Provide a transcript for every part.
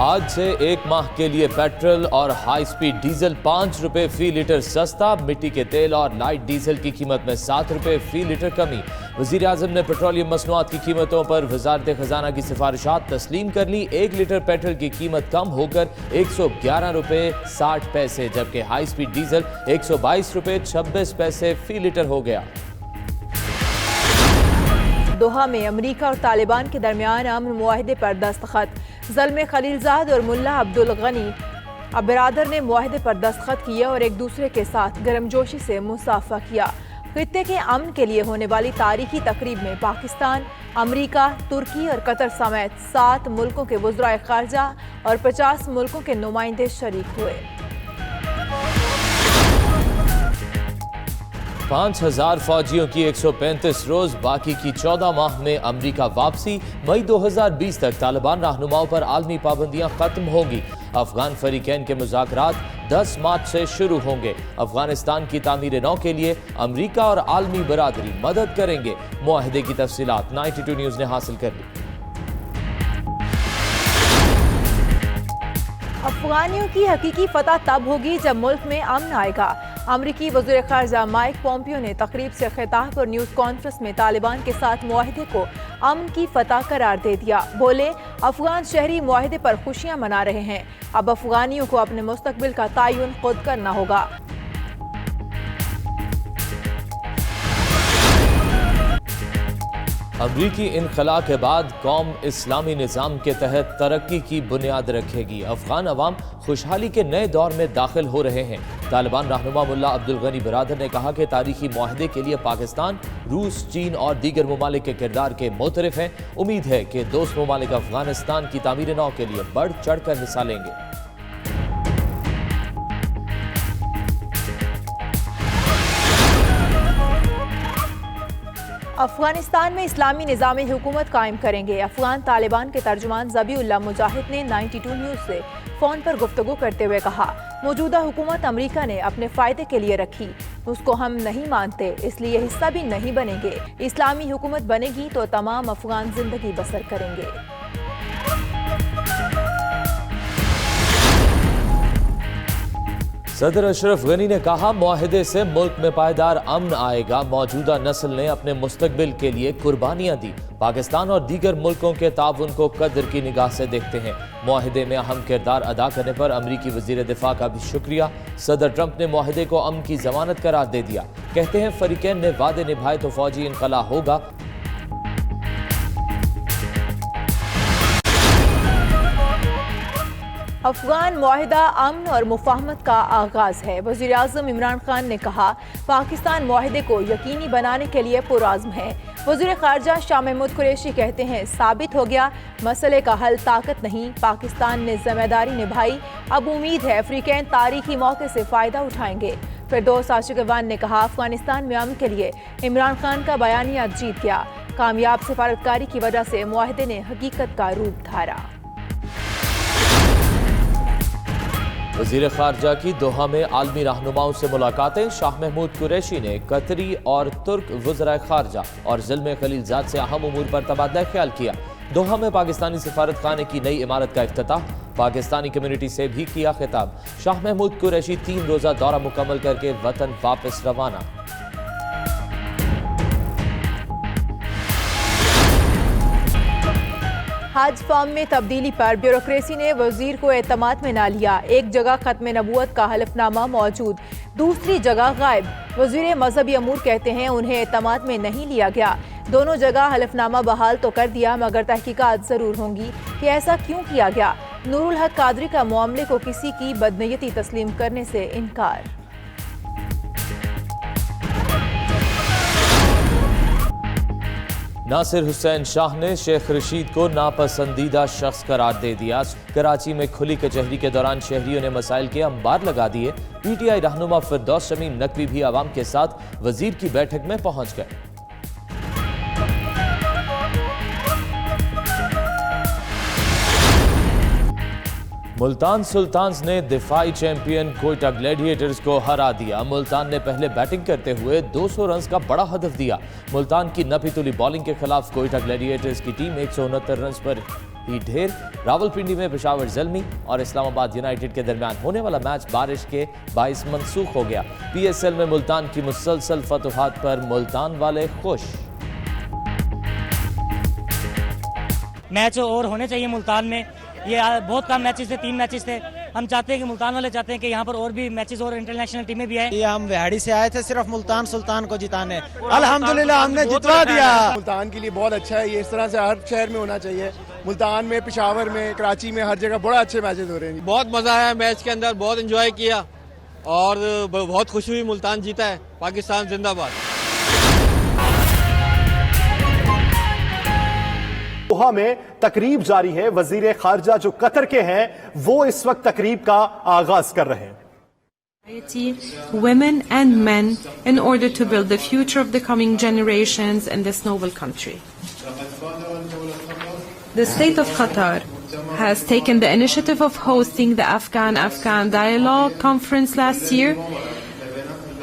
آج سے ایک ماہ کے لیے پیٹرول اور ہائی سپیڈ ڈیزل 5 روپے فی لیٹر سستا، مٹی کے تیل اور لائٹ ڈیزل کی قیمت میں 7 روپے فی لیٹر کمی۔ وزیر اعظم نے پیٹرولیم مصنوعات کی قیمتوں پر وزارت خزانہ کی سفارشات تسلیم کر لی۔ 1 لیٹر پیٹرول کی قیمت کم ہو کر 111 روپے 60 پیسے جبکہ ہائی سپیڈ ڈیزل 122 روپے 26 پیسے فی لیٹر ہو گیا۔ دوحہ میں امریکہ اور طالبان کے درمیان امن معاہدے پر دستخط۔ زلمے خلیلزاد اور ملا عبدالغنی برادر نے معاہدے پر دستخط کیے اور ایک دوسرے کے ساتھ گرمجوشی سے مصافحہ کیا۔ خطے کے امن کے لیے ہونے والی تاریخی تقریب میں پاکستان، امریکہ، ترکی اور قطر سمیت 7 ملکوں کے وزرائے خارجہ اور 50 ملکوں کے نمائندے شریک ہوئے۔ 5000 فوجیوں کی 135 روز باقی کی 14 ماہ میں امریکہ واپسی۔ مئی 2020 تک طالبان رہنماؤں پر عالمی پابندیاں ختم ہوں گی۔ افغان فریقین کے مذاکرات 10 مارچ سے شروع ہوں گے۔ افغانستان کی تعمیر نو کے لیے امریکہ اور عالمی برادری مدد کریں گے۔ معاہدے کی تفصیلات 92 نیوز نے حاصل کر لی۔ افغانیوں کی حقیقی فتح تب ہوگی جب ملک میں امن آئے گا۔ امریکی وزیر خارجہ مائک پومپیو نے تقریب سے خطاب پر نیوز کانفرنس میں طالبان کے ساتھ معاہدے کو امن کی فتح قرار دے دیا۔ بولے، افغان شہری معاہدے پر خوشیاں منا رہے ہیں، اب افغانیوں کو اپنے مستقبل کا تعین خود کرنا ہوگا۔ امریکی انخلاء کے بعد قوم اسلامی نظام کے تحت ترقی کی بنیاد رکھے گی۔ افغان عوام خوشحالی کے نئے دور میں داخل ہو رہے ہیں۔ طالبان رہنما ملا عبدالغنی برادر نے کہا کہ تاریخی معاہدے کے لیے پاکستان، روس، چین اور دیگر ممالک کے کردار کے معترف ہیں۔ امید ہے کہ دوست ممالک افغانستان کی تعمیر نو کے لیے بڑھ چڑھ کر حصہ لیں گے۔ افغانستان میں اسلامی نظام حکومت قائم کریں گے۔ افغان طالبان کے ترجمان ذبی اللہ مجاہد نے 92 نیوز سے فون پر گفتگو کرتے ہوئے کہا، موجودہ حکومت امریکہ نے اپنے فائدے کے لیے رکھی، اس کو ہم نہیں مانتے، اس لیے حصہ بھی نہیں بنیں گے۔ اسلامی حکومت بنے گی تو تمام افغان زندگی بسر کریں گے۔ صدر اشرف غنی نے کہا، معاہدے سے ملک میں پائیدار امن آئے گا۔ موجودہ نسل نے اپنے مستقبل کے لیے قربانیاں دی۔ پاکستان اور دیگر ملکوں کے تعاون کو قدر کی نگاہ سے دیکھتے ہیں۔ معاہدے میں اہم کردار ادا کرنے پر امریکی وزیر دفاع کا بھی شکریہ۔ صدر ٹرمپ نے معاہدے کو امن کی ضمانت قرار دے دیا۔ کہتے ہیں فریقین نے وعدے نبھائے تو فوجی انخلاء ہوگا۔ افغان معاہدہ امن اور مفاہمت کا آغاز ہے۔ وزیر اعظم عمران خان نے کہا، پاکستان معاہدے کو یقینی بنانے کے لیے پرعزم ہے۔ وزیر خارجہ شاہ محمود قریشی کہتے ہیں، ثابت ہو گیا مسئلے کا حل طاقت نہیں، پاکستان نے ذمہ داری نبھائی، اب امید ہے فریقین تاریخی موقع سے فائدہ اٹھائیں گے۔ فردوس عاشقوان نے کہا، افغانستان میں امن کے لیے عمران خان کا بیانیہ جیت گیا، کامیاب سفارتکاری کی وجہ سے معاہدے نے حقیقت کا روپ دھارا۔ وزیر خارجہ کی دوحہ میں عالمی رہنماؤں سے ملاقاتیں۔ شاہ محمود قریشی نے قطری اور ترک وزرائے خارجہ اور زلمے خلیلزاد سے اہم امور پر تبادلہ خیال کیا۔ دوحہ میں پاکستانی سفارت خانے کی نئی عمارت کا افتتاح، پاکستانی کمیونٹی سے بھی کیا خطاب۔ شاہ محمود قریشی 3 روزہ دورہ مکمل کر کے وطن واپس روانہ۔ حج فارم میں تبدیلی پر بیوروکریسی نے وزیر کو اعتماد میں نہ لیا۔ ایک جگہ ختم نبوت کا حلف نامہ موجود، دوسری جگہ غائب۔ وزیر مذہبی امور کہتے ہیں انہیں اعتماد میں نہیں لیا گیا۔ دونوں جگہ حلف نامہ بحال تو کر دیا مگر تحقیقات ضرور ہوں گی کہ ایسا کیوں کیا گیا۔ نور الحق قادری کا معاملے کو کسی کی بدنیتی تسلیم کرنے سے انکار۔ ناصر حسین شاہ نے شیخ رشید کو ناپسندیدہ شخص قرار دے دیا۔ کراچی میں کھلی کچہری کے دوران شہریوں نے مسائل کے انبار لگا دیے۔ پی ٹی آئی رہنما فردوس شمیم نقوی بھی عوام کے ساتھ وزیر کی بیٹھک میں پہنچ گئے۔ ملتان سلطانز نے دفاعی چیمپئن کوئٹہ گلیڈیٹرز کو ہرا دیا۔ ملتان نے پہلے بیٹنگ کرتے ہوئے 200 رنز کا بڑا ہدف دیا۔ ملتان کی نپی تلی بالنگ کے خلاف کوئٹہ گلیڈیٹرز کی ٹیم 169 رنز پر ही ढेर। रावलपिंडी में पेशावर ज़ल्मी और इस्लामाबाद यूनाइटेड के दरमियान होने वाला मैच बारिश के बाइस मनसूख हो गया। PSL में मुल्तान की मुसलसल फतुहात पर मुल्तान वाले खुश। मैच और होने चाहिए मुल्तान में, ये बहुत कम मैचेस थे, 3 मैचेस थे। हम चाहते हैं कि मुल्तान वाले चाहते हैं कि यहाँ पर और भी मैचेस और इंटरनेशनल टीमें भी आए। ये हम विहाड़ी से आए थे सिर्फ मुल्तान सुल्तान को जिताने, अल्हम्दुलिल्लाह हमने जितवा दिया। मुल्तान के लिए बहुत अच्छा है, ये इस तरह से हर शहर में होना चाहिए। मुल्तान में, पेशावर में, कराची में, हर जगह बड़ा अच्छे मैचेस हो रहे हैं। बहुत मजा आया मैच के अंदर, बहुत एंजॉय किया और बहुत खुशी हुई। मुल्तान जीता है, पाकिस्तान जिंदाबाद। दोहा में तकरीब जारी है। वजीर खारजा जो कतर के हैं वो इस वक्त तकरीब का आगाज कर रहे हैं। Women and men in order to build the future of the coming generations in this noble country. The state of Qatar has taken the initiative of hosting the Afghan Dialogue Conference last year,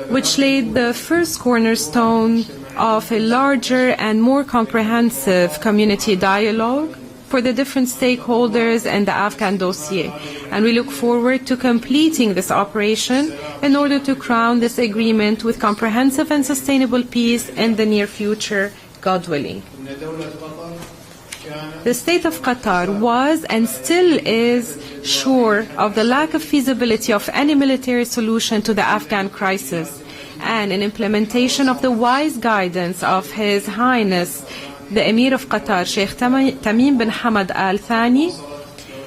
which laid the first cornerstone of a larger and more comprehensive community dialogue for the different stakeholders in the Afghan dossier. And we look forward to completing this operation in order to crown this agreement with comprehensive and sustainable peace in the near future, God willing. The state of Qatar was and still is sure of the lack of feasibility of any military solution to the Afghan crisis, and in implementation of the wise guidance of His Highness the Emir of Qatar, Sheikh Tamim bin Hamad Al Thani,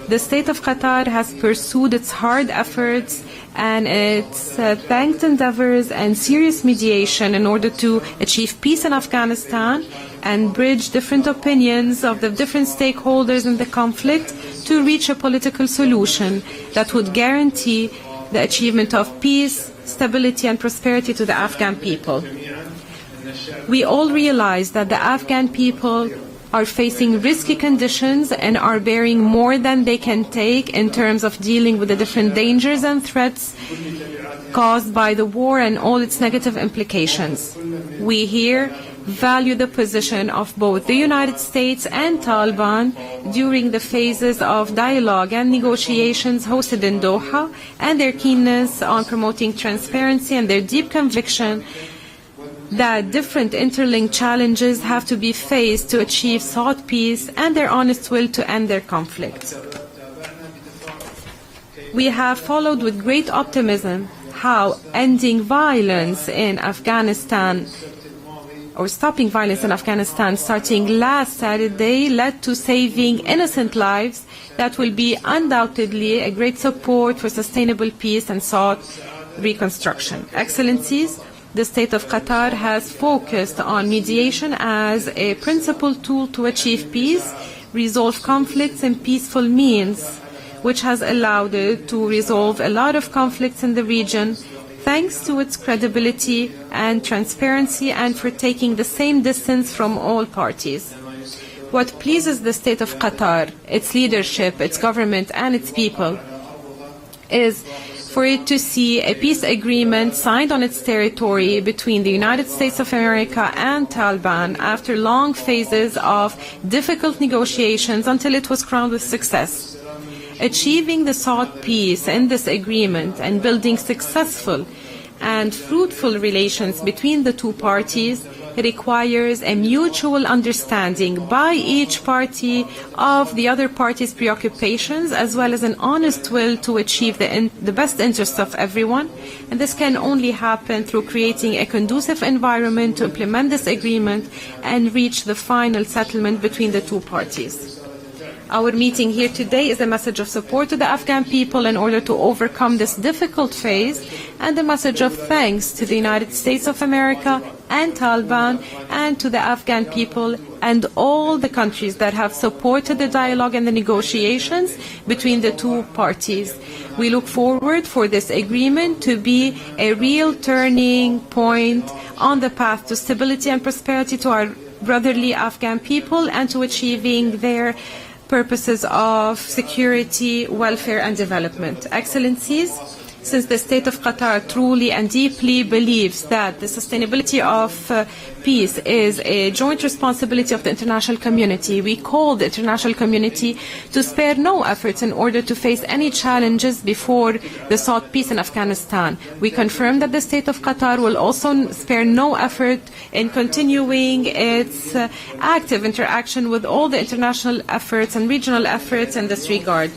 the state of Qatar has pursued its hard efforts and its banked endeavors and serious mediation in order to achieve peace in Afghanistan and bridge different opinions of the different stakeholders in the conflict to reach a political solution that would guarantee the achievement of peace, stability and prosperity to the Afghan people. We all realize that the Afghan people are facing risky conditions and are bearing more than they can take in terms of dealing with the different dangers and threats caused by the war and all its negative implications. We here value the position of both the United States and Taliban during the phases of dialogue and negotiations hosted in Doha, and their keenness on promoting transparency and their deep conviction that different interlinked challenges have to be faced to achieve sought peace, and their honest will to end their conflict. We have followed with great optimism how ending violence in Afghanistan or stopping violence in Afghanistan starting last Saturday led to saving innocent lives that will be undoubtedly a great support for sustainable peace and sought reconstruction. Excellencies, the state of Qatar has focused on mediation as a principal tool to achieve peace, resolve conflicts in peaceful means, which has allowed it to resolve a lot of conflicts in the region thanks to its credibility and transparency and for taking the same distance from all parties. What pleases the state of Qatar, its leadership, its government and its people is for it to see a peace agreement signed on its territory between the United States of America and Taliban after long phases of difficult negotiations until it was crowned with success. Achieving the sought peace in this agreement and building successful and fruitful relations between the two parties requires a mutual understanding by each party of the other party's preoccupations, as well as an honest will to achieve the best interests of everyone. And this can only happen through creating a conducive environment to implement this agreement and reach the final settlement between the two parties. Our meeting here today is a message of support to the Afghan people in order to overcome this difficult phase, and a message of thanks to the United States of America and Taliban and to the Afghan people and all the countries that have supported the dialogue and the negotiations between the two parties. We look forward for this agreement to be a real turning point on the path to stability and prosperity to our brotherly Afghan people and to achieving their purposes of security, welfare and development. Excellencies, since the state of Qatar truly and deeply believes that the sustainability of peace is a joint responsibility of the international community. We call the international community to spare no efforts in order to face any challenges before the sought peace in Afghanistan. We confirm that the state of Qatar will also spare no effort in continuing its active interaction with all the international efforts and regional efforts in this regard.